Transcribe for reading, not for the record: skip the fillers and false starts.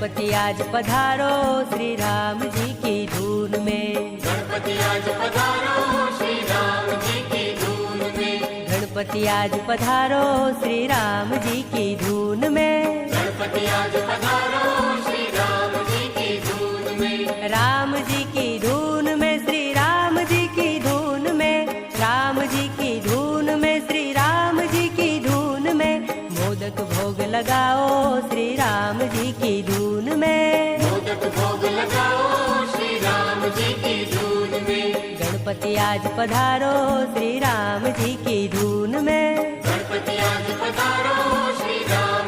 गणपति आज पधारो श्री राम जी की धून में। गणपति आज पधारो श्री राम जी की धून में। गणपति आज पधारो श्री राम जी की धून में। गणपति आज पधारो श्री राम जी की धून में। राम जी की धून में श्री राम जी की धून में। राम जी की धून में श्री राम जी की धून में। मोदक भोग लगाओ श्री राम जी की धून में। मोदक भोग लगाओ श्री राम जी की धून में। गणपति आज पधारो श्री राम जी की धून में। गणपति आज पधारो श्री राम